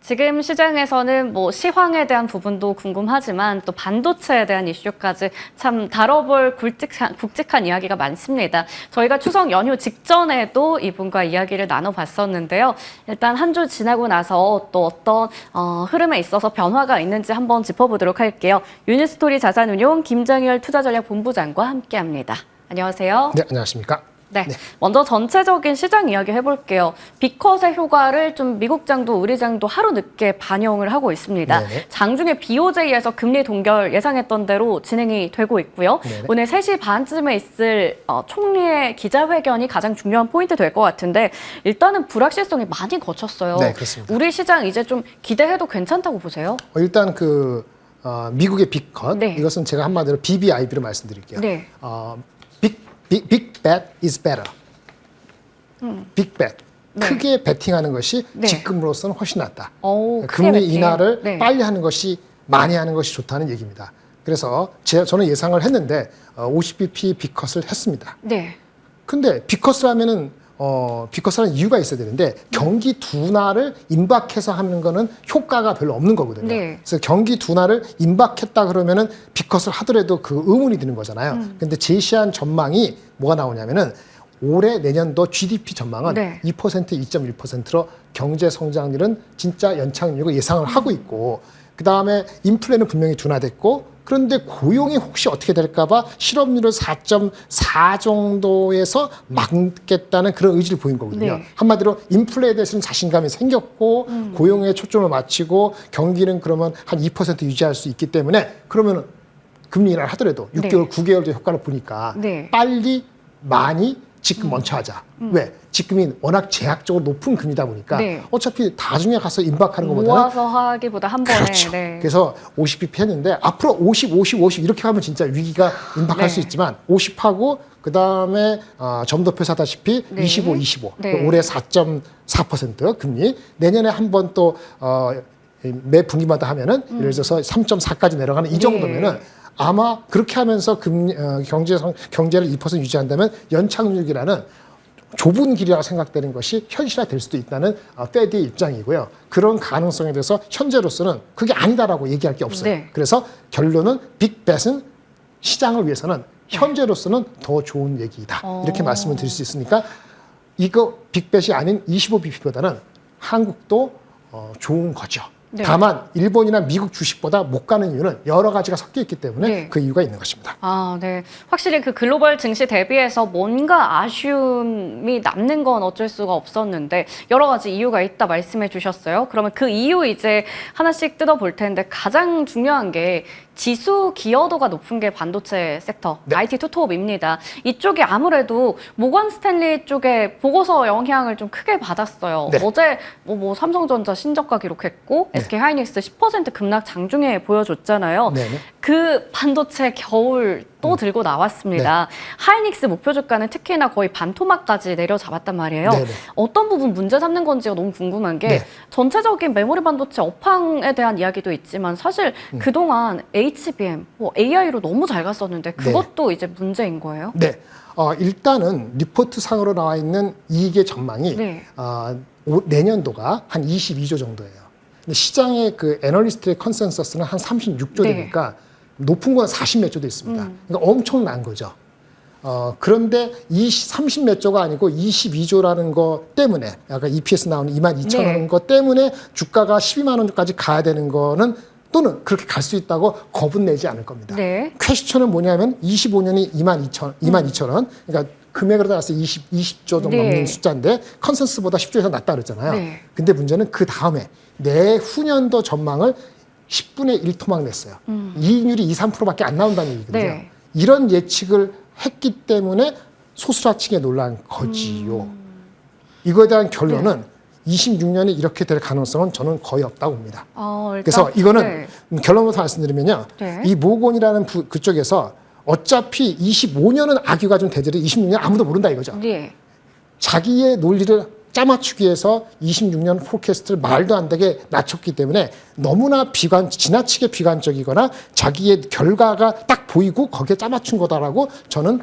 지금 시장에서는 뭐 시황에 대한 부분도 궁금하지만 또 반도체에 대한 이슈까지 참 다뤄볼 굵직한 이야기가 많습니다. 저희가 추석 연휴 직전에도 이분과 이야기를 나눠봤었는데요. 일단 한 주 지나고 나서 또 어떤 흐름에 있어서 변화가 있는지 한번 짚어보도록 할게요. 유니스토리 자산운용 김장열 투자전략본부장과 함께합니다. 안녕하세요. 네, 안녕하십니까? 네, 먼저 전체적인 시장 이야기 해볼게요. 빅컷의 효과를 좀 미국장도 우리장도 하루 늦게 반영을 하고 있습니다. 네네. 장중에 BOJ에서 금리 동결 예상했던 대로 진행이 되고 있고요. 네네. 오늘 3시 반쯤에 있을 총리의 기자회견이 가장 중요한 포인트 될 것 같은데 일단은 불확실성이 많이 거쳤어요. 네, 그렇습니다. 우리 시장 이제 좀 기대해도 괜찮다고 보세요? 일단 미국의 빅컷, 네. 이것은 제가 한마디로 BBIB로 말씀드릴게요. 네. Big bet is better. Big bet. 네. 크게 베팅하는 것이 네. 지금으로서는 훨씬 낫다. 오, 금리 크게 베팅. 인하를 네. 빨리 하는 것이 많이 하는 것이 좋다는 얘기입니다. 그래서 저는 예상을 했는데 50bp 빅컷을 했습니다. 네. 근데 빅컷을 하면은 빅컷을 하는 이유가 있어야 되는데 경기 둔화를 임박해서 하는 거는 효과가 별로 없는 거거든요. 네. 그래서 경기 둔화를 임박했다 그러면은 빅컷을 하더라도 그 의문이 드는 거잖아요. 근데 제시한 전망이 뭐가 나오냐면은 올해 내년도 GDP 전망은 네. 2%, 2.1%로 경제 성장률은 진짜 연착륙을 예상을 하고 있고, 그 다음에 인플레는 분명히 둔화됐고, 그런데 고용이 혹시 어떻게 될까봐 실업률을 4.4 정도에서 막겠다는 그런 의지를 보인 거거든요. 네. 한마디로 인플레에 대해서는 자신감이 생겼고 고용에 초점을 맞추고 경기는 그러면 한 2% 유지할 수 있기 때문에 그러면 금리 인하를 하더라도 6개월, 9개월 정도 효과를 보니까 네. 빨리 많이 지금 먼저 하자. 왜? 지금이 워낙 제약적으로 높은 금리다 보니까 네. 어차피 나중에 가서 임박하는 것보다는 모아서 하기보다 한 번에. 그렇죠. 네. 그래서 50bp 했는데 앞으로 50 이렇게 하면 진짜 위기가 임박할 네. 수 있지만 50하고 그다음에 점도표에서 하다시피 네. 25. 네. 올해 4.4% 금리. 내년에 한 번 또 매 분기마다 하면은 예를 들어서 3.4까지 내려가는 이 정도면은 아마 그렇게 하면서 경제를 2% 유지한다면 연착륙이라는 좁은 길이라고 생각되는 것이 현실화될 수도 있다는 페드의 입장이고요. 그런 가능성에 대해서 현재로서는 그게 아니다라고 얘기할 게 없어요. 네. 그래서 결론은 빅벳은 시장을 위해서는 현재로서는 더 좋은 얘기다. 이렇게 말씀을 드릴 수 있으니까 이거 빅벳이 아닌 25bp보다는 한국도 좋은 거죠. 네. 다만 일본이나 미국 주식보다 못 가는 이유는 여러 가지가 섞여 있기 때문에 네. 그 이유가 있는 것입니다. 아, 네. 확실히 그 글로벌 증시 대비해서 뭔가 아쉬움이 남는 건 어쩔 수가 없었는데 여러 가지 이유가 있다 말씀해 주셨어요. 그러면 그 이유 이제 하나씩 뜯어볼 텐데 가장 중요한 게 지수 기여도가 높은 게 반도체 섹터, 네. IT 투톱입니다. 이쪽이 아무래도 모건 스탠리 쪽에 보고서 영향을 좀 크게 받았어요. 네. 어제 뭐 삼성전자 신저가 기록했고 SK 하이닉스 10% 급락 장중에 보여줬잖아요. 네네. 그 반도체 겨울 또 들고 나왔습니다. 하이닉스 목표 주가는 특히나 거의 반토막까지 내려잡았단 말이에요. 네네. 어떤 부분 문제 삼는 건지가 너무 궁금한 게 네. 전체적인 메모리 반도체 업황에 대한 이야기도 있지만 사실 그동안 HBM, AI로 너무 잘 갔었는데 그것도 이제 문제인 거예요? 네. 일단은 리포트 상으로 나와 있는 이익의 전망이 네. 내년도가 한 22조 정도예요. 근데 시장의 그 애널리스트의 컨센서스는 한 36조 네. 되니까 높은 건 40몇 조도 있습니다. 그러니까 엄청난 거죠. 그런데 30몇 조가 아니고 22조라는 거 때문에 약간 EPS 나오는 22,000원 네. 거 때문에 주가가 12만 원까지 가야 되는 거는 또는 그렇게 갈 수 있다고 겁은 내지 않을 겁니다. 네. 퀘스천은 뭐냐면 25년이 22,000원. 그러니까 금액으로 따라서 20조 정도 네. 넘는 숫자인데 컨센서스보다 10조 이상 낮다 그랬잖아요. 네. 근데 문제는 그 다음에 내후년도 전망을 10분의 1 토막 냈어요. 이익률이 2, 3%밖에 안 나온다는 얘기거든요. 네. 이런 예측을 했기 때문에 소수라층에 놀란 거지요. 이거에 대한 결론은 26년이 이렇게 될 가능성은 저는 거의 없다고 봅니다. 일단, 그래서 이거는 결론부터 말씀드리면요. 네. 이 모건이라는 그쪽에서 어차피 25년은 악유가 좀 되더라도 26년 아무도 모른다 이거죠. 네. 자기의 논리를 짜맞추기 위해서 26년 포캐스트를 말도 안 되게 낮췄기 때문에 너무나 지나치게 비관적이거나 자기의 결과가 딱 보이고 거기에 짜맞춘 거다라고 저는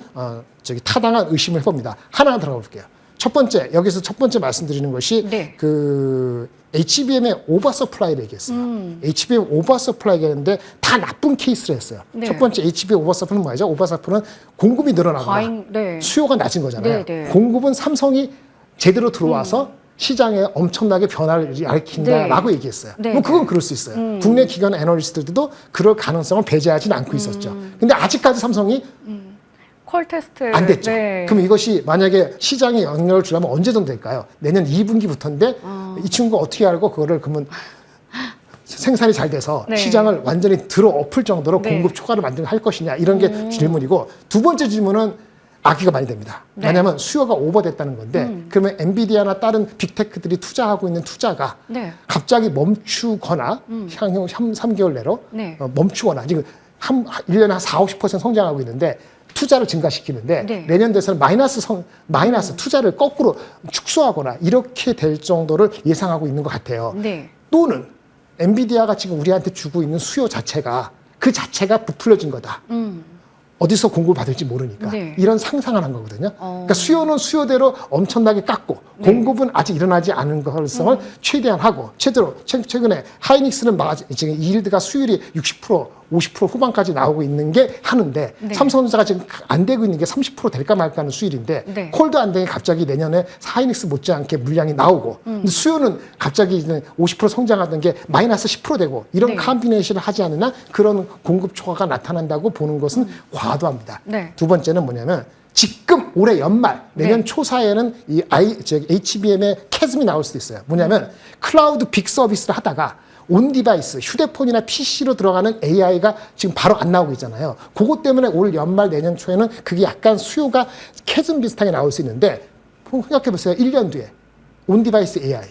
타당한 의심을 해봅니다. 하나 들어가 볼게요. 첫 번째, 여기서 첫 번째 말씀드리는 것이 네. 그 HBM의 오버서플라이를 얘기했어요. HBM 오버서플라이가 있는데 다 나쁜 케이스를 했어요. 네. 첫 번째 HBM 오버서플은 뭐죠? 오버서플은 공급이 늘어나거나 네. 수요가 낮은 거잖아요. 네, 네. 공급은 삼성이 제대로 들어와서 시장에 엄청나게 변화를 일으킨다라고 얘기했어요. 네, 뭐 그건 그럴 수 있어요. 국내 기관 애널리스트들도 그럴 가능성을 배제하지는 않고 있었죠. 근데 아직까지 삼성이 콜 테스트 안 됐죠. 네. 그럼 이것이 만약에 시장에 영향을 주려면 언제 정도 될까요? 내년 2분기부터인데 이 친구가 어떻게 알고 그거를 그러면 생산이 잘 돼서 네. 시장을 완전히 들어 엎을 정도로 네. 공급 초과를 만들고 할 것이냐 이런 게 질문이고 두 번째 질문은 아기가 많이 됩니다. 네. 왜냐하면 수요가 오버됐다는 건데 그러면 엔비디아나 다른 빅테크들이 투자하고 있는 투자가 네. 갑자기 멈추거나 향후 3개월 내로 네. 멈추거나 지금 1년에 한 40~50% 성장하고 있는데 투자를 증가시키는데 네. 내년 돼서는 마이너스 투자를 거꾸로 축소하거나 이렇게 될 정도를 예상하고 있는 것 같아요. 네. 또는 엔비디아가 지금 우리한테 주고 있는 수요 자체가 그 자체가 부풀려진 거다. 어디서 공급을 받을지 모르니까 네. 이런 상상을 한 거거든요. 그러니까 수요는 수요대로 엄청나게 깎고 네. 공급은 아직 일어나지 않은 가능성을 최대한 하고 최근에 하이닉스는 지금 이일드가 수율이 60% 50% 후반까지 나오고 있는 게 하는데 네. 삼성전자가 지금 안 되고 있는 게 30% 될까 말까 하는 수율인데 네. 콜도 안 되게 갑자기 내년에 하이닉스 못지않게 물량이 나오고 근데 수요는 갑자기 이제 50% 성장하던 게 마이너스 10% 되고 이런 네. 컴비네이션을 하지 않으나 그런 공급 초과가 나타난다고 보는 것은 과도합니다. 네. 두 번째는 뭐냐면 지금 올해 연말 내년 네. 초사에는 이 HBM의 캐즘이 나올 수도 있어요. 뭐냐면 클라우드 빅 서비스를 하다가 온 디바이스, 휴대폰이나 PC로 들어가는 AI가 지금 바로 안 나오고 있잖아요. 그것 때문에 올 연말 내년 초에는 그게 약간 수요가 캐즘 비슷하게 나올 수 있는데 생각해 보세요. 1년 뒤에 온 디바이스 AI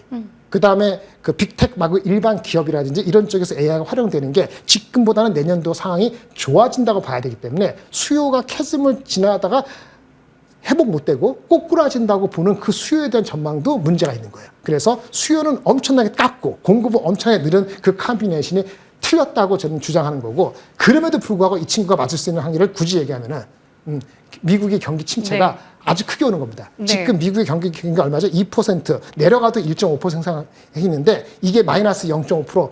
그 다음에 그 빅텍 말고 일반 기업이라든지 이런 쪽에서 AI가 활용되는 게 지금보다는 내년도 상황이 좋아진다고 봐야 되기 때문에 수요가 캐즘을 지나다가 회복 못 되고 꼬꾸라진다고 보는 그 수요에 대한 전망도 문제가 있는 거예요. 그래서 수요는 엄청나게 깎고 공급은 엄청나게 늘은 그 컴비네이션이 틀렸다고 저는 주장하는 거고 그럼에도 불구하고 이 친구가 맞을 수 있는 확률을 굳이 얘기하면은 미국의 경기 침체가 네. 아주 크게 오는 겁니다. 네. 지금 미국의 경기가 얼마죠? 2% 내려가도 1.5% 상승했는데 이게 마이너스 0.5%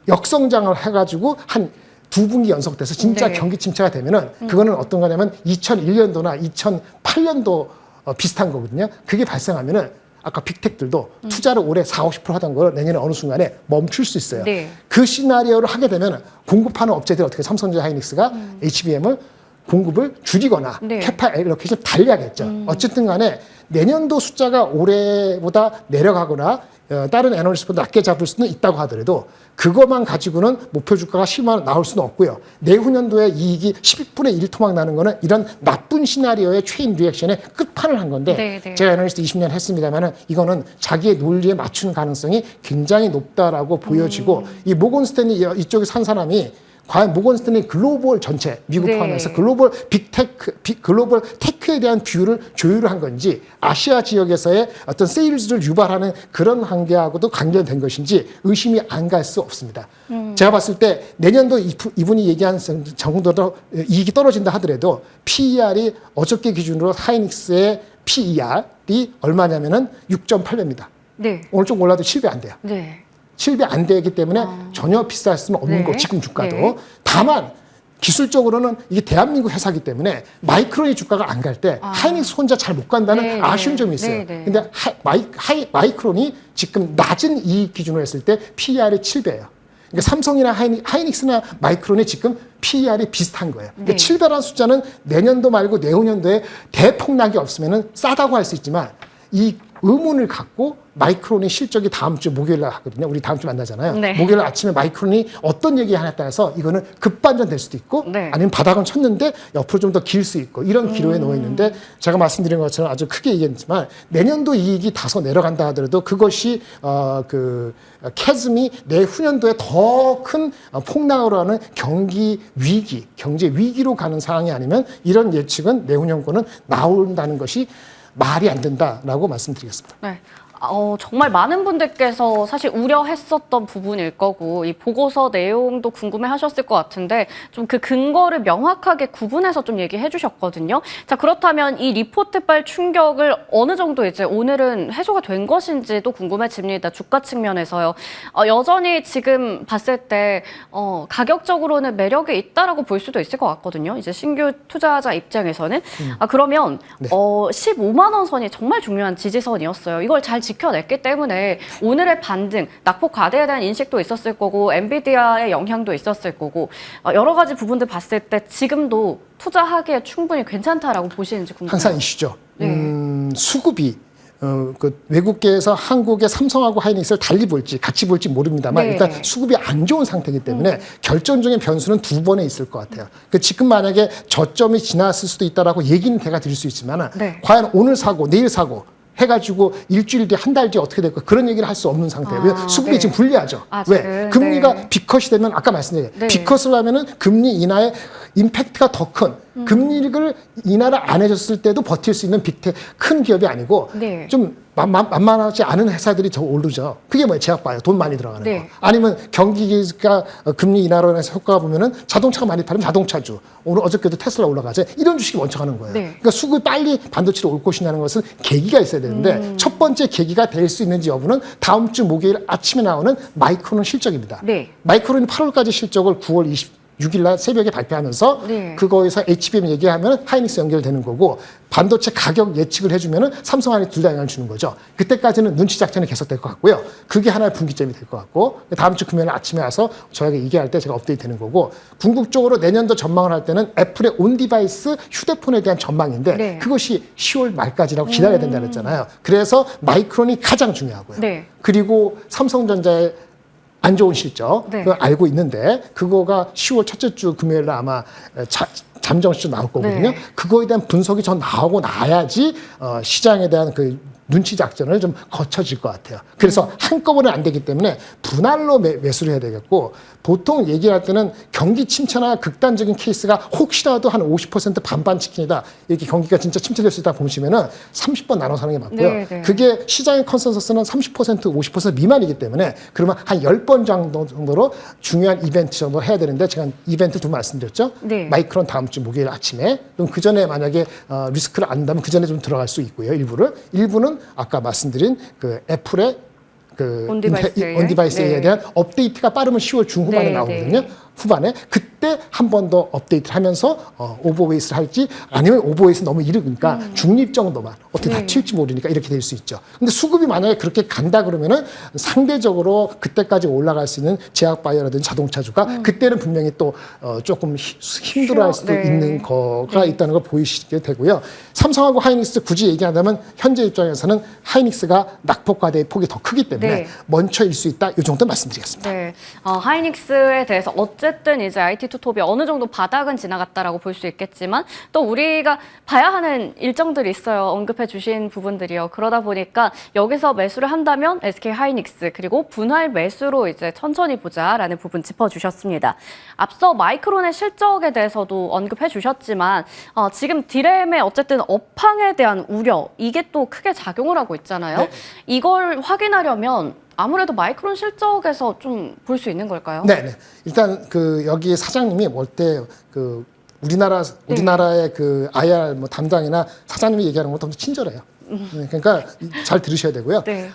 역성장을 해가지고 한 두 분기 연속돼서 진짜 네. 경기 침체가 되면은 그거는 어떤 거냐면 2001년도나 2008년도 비슷한 거거든요. 그게 발생하면은 아까 빅텍들도 투자를 올해 40~50% 하던 걸 내년에 어느 순간에 멈출 수 있어요. 네. 그 시나리오를 하게 되면 공급하는 업체들이 어떻게 삼성전자 하이닉스가 HBM을 공급을 줄이거나 네. 캐파 알로케이션 달리하겠죠. 어쨌든 간에 내년도 숫자가 올해보다 내려가거나 다른 애널리스트보다 낮게 잡을 수는 있다고 하더라도 그것만 가지고는 목표 주가가 10만 원 나올 수는 없고요. 내후년도에 이익이 12분의 1 토막 나는 거는 이런 나쁜 시나리오의 체인 리액션의 끝판을 한 건데 네, 네. 제가 애널리스트 20년 했습니다만은 이거는 자기의 논리에 맞추는 가능성이 굉장히 높다라고 보여지고 이 모건 스탠리 이쪽에 산 사람이 과연 모건 스탠리 글로벌 전체 미국 네. 포함해서 글로벌 글로벌 테크에 대한 뷰를 조율을 한 건지 아시아 지역에서의 어떤 세일즈를 유발하는 그런 관계하고도 관련된 것인지 의심이 안 갈 수 없습니다. 제가 봤을 때 내년도 이분이 얘기한 정도로 이익이 떨어진다 하더라도 PER이 어저께 기준으로 하이닉스의 PER이 얼마냐면은 6.8배입니다. 네. 오늘 좀 올라도 7배 안 돼요. 네. 7배 안 되기 때문에 전혀 비쌀 수는 없는 네. 거 지금 주가도. 네. 다만 기술적으로는 이게 대한민국 회사이기 때문에 마이크론의 주가가 안 갈 때 하이닉스 혼자 잘 못 간다는 네, 아쉬운 네. 점이 있어요. 네, 네. 근데 마이크론이 지금 낮은 이익 기준으로 했을 때 PER이 7배예요. 그러니까 삼성이나 하이닉스나 마이크론이 지금 PER이 비슷한 거예요. 그러니까 네. 7배라는 숫자는 내년도 말고 내후년도에 대폭락이 없으면 싸다고 할 수 있지만 이 의문을 갖고 마이크론의 실적이 다음 주 목요일 날 하거든요. 우리 다음 주 만나잖아요. 네. 목요일 날 아침에 마이크론이 어떤 얘기 하냐에 따라서 이거는 급반전 될 수도 있고 네. 아니면 바닥은 쳤는데 옆으로 좀 더 길 수 있고 이런 기로에 놓여 있는데 제가 말씀드린 것처럼 아주 크게 얘기했지만 내년도 이익이 다소 내려간다 하더라도 그것이 그 캐즘이 내후년도에 더 큰 폭락으로 하는 경제 위기로 가는 상황이 아니면 이런 예측은 내후년 거는 나온다는 것이 말이 안 된다라고 말씀드리겠습니다. 네. 정말 많은 분들께서 사실 우려했었던 부분일 거고 이 보고서 내용도 궁금해하셨을 것 같은데 좀 그 근거를 명확하게 구분해서 좀 얘기해 주셨거든요. 자, 그렇다면 이 리포트발 충격을 어느 정도 이제 오늘은 해소가 된 것인지도 궁금해집니다. 주가 측면에서요. 여전히 지금 봤을 때 가격적으로는 매력이 있다라고 볼 수도 있을 것 같거든요. 이제 신규 투자자 입장에서는 그러면 네. 15만 원 선이 정말 중요한 지지선이었어요. 이걸 잘 지켜냈기 때문에 오늘의 반등, 낙폭 과대에 대한 인식도 있었을 거고 엔비디아의 영향도 있었을 거고 여러 가지 부분들 봤을 때 지금도 투자하기에 충분히 괜찮다라고 보시는지 궁금해요. 항상 이슈죠. 네. 수급이 그 외국계에서 한국의 삼성하고 하이닉스를 달리 볼지 같이 볼지 모릅니다만 네. 일단 수급이 안 좋은 상태이기 때문에 결정적인 변수는 두 번에 있을 것 같아요. 지금 만약에 저점이 지났을 수도 있다라고 얘기는 제가 드릴 수 있지만 네. 과연 오늘 사고 내일 사고 해가지고 일주일 뒤, 한 달 뒤 어떻게 될까 그런 얘기를 할 수 없는 상태예요. 왜? 수급이 네. 지금 불리하죠. 지금, 왜? 금리가 네. B컷이 되면 아까 말씀드린 네. B컷을 하면은 금리 인하의 임팩트가 더 큰 금리를 인하를 안 해줬을 때도 버틸 수 있는 큰 기업이 아니고 네. 좀 만만하지 않은 회사들이 더 오르죠. 그게 뭐예요? 제약바이오 돈 많이 들어가는 네. 거. 아니면 경기가 금리 인하로 인해서 효과가 보면은 자동차가 많이 팔리면 자동차주. 오늘 어저께도 테슬라 올라가죠. 이런 주식이 먼저 가는 거예요. 네. 그러니까 수급이 빨리 반도체로 올 것이냐는 것은 계기가 있어야 되는데 첫 번째 계기가 될 수 있는지 여부는 다음 주 목요일 아침에 나오는 마이크론 실적입니다. 네. 마이크론이 8월까지 실적을 9월 26일 날 새벽에 발표하면서 네. 그거에서 HBM 얘기하면 하이닉스 연결되는 거고 반도체 가격 예측을 해주면 삼성 하이닉스 둘 다 영향을 주는 거죠. 그때까지는 눈치 작전이 계속될 것 같고요. 그게 하나의 분기점이 될 것 같고 다음 주 금요일 아침에 와서 저에게 얘기할 때 제가 업데이트 되는 거고 궁극적으로 내년도 전망을 할 때는 애플의 온디바이스 휴대폰에 대한 전망인데 네. 그것이 10월 말까지라고 기다려야 된다고 했잖아요. 그래서 마이크론이 가장 중요하고요. 네. 그리고 삼성전자의 안 좋은 실적 네. 그걸 알고 있는데 그거가 10월 첫째 주 금요일 날 아마 잠정시로 나올 거거든요. 네. 그거에 대한 분석이 전 나오고 나야지 시장에 대한 그 눈치 작전을 좀 거쳐질 것 같아요. 그래서 한꺼번에 안 되기 때문에 분할로 매수를 해야 되겠고 보통 얘기할 때는 경기 침체나 극단적인 케이스가 혹시라도 한 50% 반반 치킨이다. 이렇게 경기가 진짜 침체될 수 있다 보시면은 30번 나눠서 하는 게 맞고요. 네, 네. 그게 시장의 컨센서스는 30%, 50% 미만이기 때문에 그러면 한 10번 정도로 중요한 이벤트 정도 해야 되는데 제가 이벤트 두 말씀드렸죠. 네. 마이크론 다음 주 목요일 아침에 그럼 그 전에 만약에 리스크를 안다면 그 전에 좀 들어갈 수 있고요. 일부는 아까 말씀드린 그 애플의 그 온디바이스에 네. 대한 업데이트가 빠르면 10월 중후반에 네, 나오거든요. 네. 후반에 그때 한 번 더 업데이트를 하면서 오버웨이스를 할지 아니면 오버웨이스 너무 이르니까 중립 정도만 어떻게 네. 다 튈지 모르니까 이렇게 될 수 있죠. 근데 수급이 만약에 그렇게 간다 그러면은 상대적으로 그때까지 올라갈 수 있는 제약바이오라든지 자동차주가 그때는 분명히 또 조금 힘들어할 수도 네. 있는 거가 있다는 걸 보이시게 되고요. 삼성하고 하이닉스 굳이 얘기한다면 현재 입장에서는 하이닉스가 낙폭 과대의 폭이 더 크기 때문에 네. 먼저일 수 있다. 이 정도 말씀드리겠습니다. 네, 하이닉스에 대해서 어쨌든 이제 IT 투톱이 어느 정도 바닥은 지나갔다라고 볼 수 있겠지만 또 우리가 봐야 하는 일정들이 있어요. 언급해 주신 부분들이요. 그러다 보니까 여기서 매수를 한다면 SK 하이닉스 그리고 분할 매수로 이제 천천히 보자라는 부분 짚어주셨습니다. 앞서 마이크론의 실적에 대해서도 언급해 주셨지만 지금 디램의 어쨌든 업황에 대한 우려 이게 또 크게 작용을 하고 있잖아요. 네. 이걸 확인하려면 아무래도 마이크론 실적에서 좀 볼 수 있는 걸까요? 네. 일단 그 여기 사장님이 올 때 그 우리나라의 그 IR 뭐 담당이나 사장님이 얘기하는 것도 엄청 친절해요. 네, 그러니까 잘 들으셔야 되고요. 네.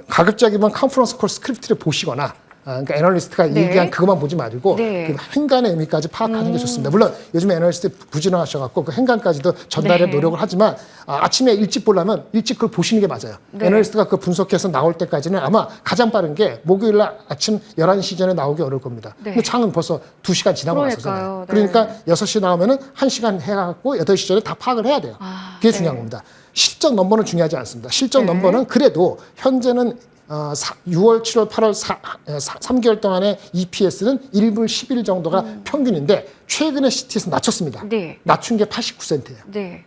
가급적이면 컨퍼런스 콜 스크립트를 보시거나 그러니까 애널리스트가 네. 얘기한 그것만 보지 말고 네. 그 행간의 의미까지 파악하는 게 좋습니다. 물론 요즘 애널리스트 부진하셔갖고 그 행간까지도 전달에 네. 노력을 하지만 아침에 일찍 보려면 일찍 그걸 보시는 게 맞아요. 네. 애널리스트가 그 분석해서 나올 때까지는 아마 가장 빠른 게 목요일 날 아침 11시 전에 나오기 어려울 겁니다. 네. 근데 장은 벌써 2시간 지나고 그러니까요. 나서잖아요. 네. 그러니까 6시 나오면은 1시간 해갖고 8시 전에 다 파악을 해야 돼요. 그게 네. 중요한 겁니다. 실적 넘버는 중요하지 않습니다. 실적 네. 넘버는 그래도 현재는 6월, 7월, 8월 3개월 동안의 EPS는 1불 11 정도가 평균인데 최근에 CT에서 낮췄습니다. 네. 낮춘 게 89센트예요. 네.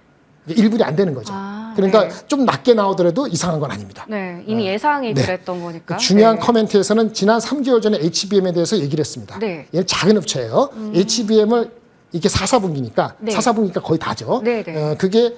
1불이 안 되는 거죠. 그러니까 네. 좀 낮게 나오더라도 이상한 건 아닙니다. 네, 이미 예상이 네. 그랬던 거니까. 중요한 네. 커멘트에서는 지난 3개월 전에 HBM에 대해서 얘기를 했습니다. 네. 얘는 작은 업체예요. HBM을 이게 4분기니까 네. 4분기니까 거의 다죠. 네, 네. 그게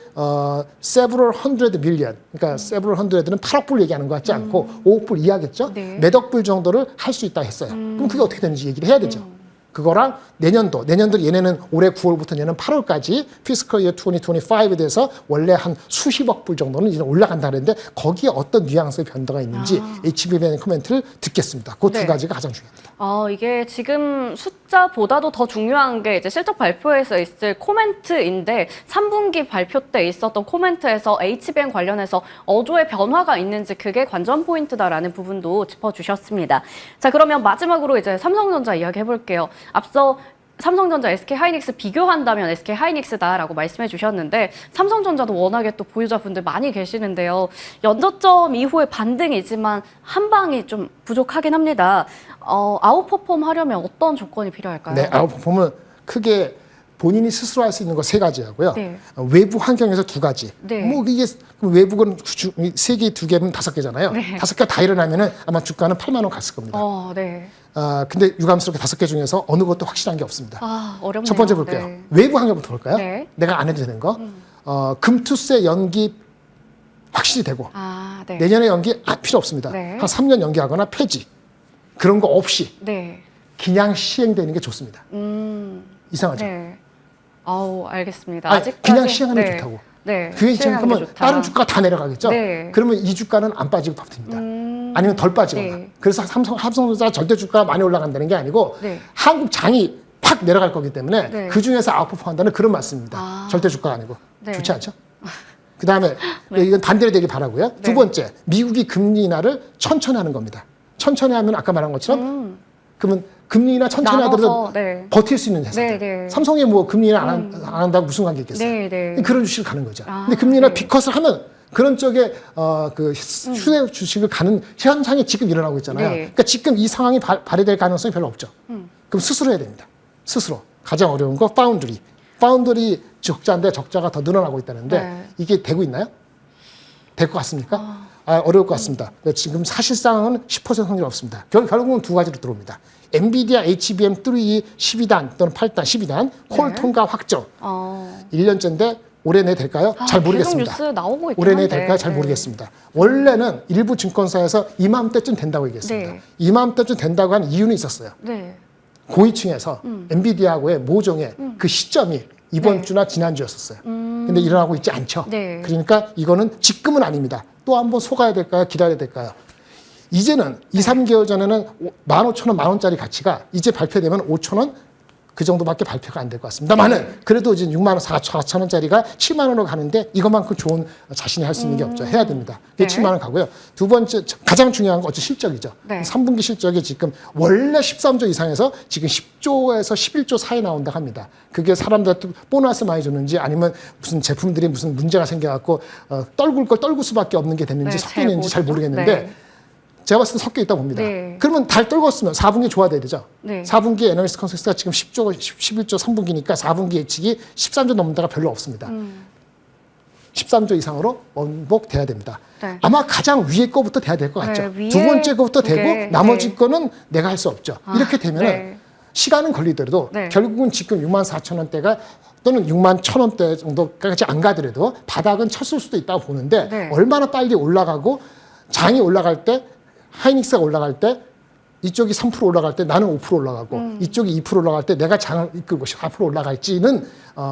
several hundred million, 그러니까 several hundred는 8억 불 얘기하는 것 같지 않고 5억 불 이하겠죠. 네. 몇억 불 정도를 할 수 있다 했어요. 그럼 그게 어떻게 되는지 얘기를 해야 되죠. 그거랑 내년도 얘네는 올해 9월부터 내년 8월까지 피스컬 이어 2025에 대해서 원래 한 수십억 불 정도는 이제 올라간다 그랬는데 거기에 어떤 뉘앙스의 변화가 있는지 HBM의 코멘트를 듣겠습니다. 그 두 네. 가지가 가장 중요합니다. 이게 지금 숫자보다도 더 중요한 게 이제 실적 발표에서 있을 코멘트인데 3분기 발표 때 있었던 코멘트에서 HBM 관련해서 어조의 변화가 있는지 그게 관전 포인트다라는 부분도 짚어주셨습니다. 자, 그러면 마지막으로 이제 삼성전자 이야기 해볼게요. 앞서 삼성전자, SK하이닉스 비교한다면 SK하이닉스다라고 말씀해 주셨는데 삼성전자도 워낙에 또 보유자분들 많이 계시는데요. 연저점 이후의 반등이지만 한 방이 좀 부족하긴 합니다. 아웃퍼폼 하려면 어떤 조건이 필요할까요? 네, 아웃퍼폼은 크게 본인이 스스로 할 수 있는 거 3가지 하고요. 네. 외부 환경에서 2가지. 네. 뭐 이게 외국은 3개, 2개면 5개잖아요. 네. 5개 다 일어나면은 아마 주가는 8만 원 갔을 겁니다. 네. 근데 유감스럽게 5개 중에서 어느 것도 확실한 게 없습니다. 어렵네요. 첫 번째 볼게요. 네. 외부 환경부터 볼까요? 네. 내가 안 해도 되는 거. 금투세 연기 확실히 되고 네. 내년에 연기 필요 없습니다. 네. 한 3년 연기하거나 폐지 그런 거 없이 네. 그냥 시행되는 게 좋습니다. 이상하죠? 네. 알겠습니다. 아니, 아직까지 그냥 시행하면 좋다고. 네. 그게 지금 시행하는 게 그러면 좋다. 다른 주가 다 내려가겠죠? 네. 그러면 이 주가는 안 빠지고 버팁니다. 아니면 덜 빠지거나. 네. 그래서 삼성전자 절대 주가가 많이 올라간다는 게 아니고 네. 한국 장이 팍 내려갈 거기 때문에 네. 그 중에서 아웃퍼폼 한다는 그런 말씀입니다. 절대 주가가 아니고. 네. 좋지 않죠? 그 다음에 이건 반대로 되길 바라고요. 네. 두 번째, 미국이 금리 인하를 천천히 하는 겁니다. 천천히 하면 아까 말한 것처럼 그러면 금리 인하 천천히 나눠서, 하더라도 네. 버틸 수 있는 회사들. 네, 네. 삼성이 뭐 금리 인하 안 한다고 무슨 관계 있겠어요? 네, 네. 그런 주식을 가는 거죠. 근데 금리 인하 네. 비컷을 하면 그런 쪽에 그 휴대 주식을 가는 현상이 지금 일어나고 있잖아요. 네. 그러니까 지금 이 상황이 발휘될 가능성이 별로 없죠. 그럼 스스로 해야 됩니다. 스스로. 가장 어려운 거 파운드리. 파운드리 적자인데 적자가 더 늘어나고 있다는데 네. 이게 되고 있나요? 될 것 같습니까? 어려울 것 같습니다. 지금 사실상은 10% 확률 없습니다. 결국은 2가지로 들어옵니다. 엔비디아 HBM3 12단 또는 8단, 12단 콜통과 확정. 1년째인데 올해 내 될까요? 잘 모르겠습니다. 계속 뉴스 나오고 있긴 올해 내 한데. 될까요? 잘 네. 모르겠습니다. 원래는 일부 증권사에서 이맘때쯤 된다고 얘기했습니다. 네. 이맘때쯤 된다고 한 이유는 있었어요. 네. 고위층에서 엔비디아하고의 모종의 그 시점이 이번 네. 주나 지난주였었어요. 근데 일어나고 있지 않죠. 네. 그러니까 이거는 지금은 아닙니다. 또 한번 속아야 될까요? 기다려야 될까요? 이제는 2, 3개월 전에는 15,000원, 만원짜리 가치가 이제 발표되면 5,000원 그 정도밖에 발표가 안 될 것 같습니다만은 그래도 이제 6만 원, 4,000원짜리가 7만 원으로 가는데 이거만큼 좋은 자신이 할 수 있는 게 없죠. 해야 됩니다. 그게 네. 7만 원 가고요. 두 번째 가장 중요한 건 어째 실적이죠. 네. 3분기 실적이 지금 원래 13조 이상에서 지금 10조에서 11조 사이 나온다 합니다. 그게 사람들한테 보너스 많이 줬는지 아니면 무슨 제품들이 무슨 문제가 생겨갖고 떨굴 걸 떨굴 수밖에 없는 게 됐는지 네, 섞여 있는지 잘 재고죠. 모르겠는데 네. 제가 봤을 때 섞여 있다고 봅니다. 네. 그러면 달 떨궜으면 4분기 좋아져야 되죠. 네. 4분기 애널리스트 컨센서스가 지금 10조, 11조 3분기니까 4분기 예측이 13조 넘는 데가 별로 없습니다. 13조 이상으로 원복돼야 됩니다. 네. 아마 가장 위에 거부터 돼야 될 것 같죠. 네, 위에 두 번째 거부터 두 개. 되고 나머지 네. 거는 내가 할 수 없죠. 이렇게 되면 네. 시간은 걸리더라도 네. 결국은 지금 64,000원대가 또는 61,000원대 정도까지 안 가더라도 바닥은 쳤을 수도 있다고 보는데 네. 얼마나 빨리 올라가고 장이 올라갈 때 하이닉스가 올라갈 때 이쪽이 3% 올라갈 때 나는 5% 올라가고 이쪽이 2% 올라갈 때 내가 장을 이끌고 4% 올라갈지는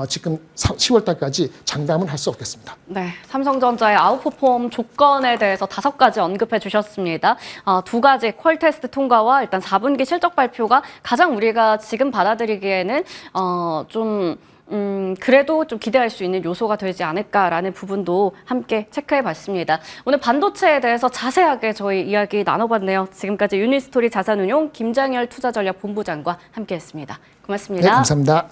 지금 10월 달까지 장담은 할 수 없겠습니다. 네, 삼성전자의 아웃퍼폼 조건에 대해서 5가지 언급해 주셨습니다. 2가지 퀄 테스트 통과와 일단 4분기 실적 발표가 가장 우리가 지금 받아들이기에는 좀 그래도 좀 기대할 수 있는 요소가 되지 않을까라는 부분도 함께 체크해 봤습니다. 오늘 반도체에 대해서 자세하게 저희 이야기 나눠봤네요. 지금까지 유니스토리 자산운용 김장열 투자전략본부장과 함께 했습니다. 고맙습니다. 네, 감사합니다.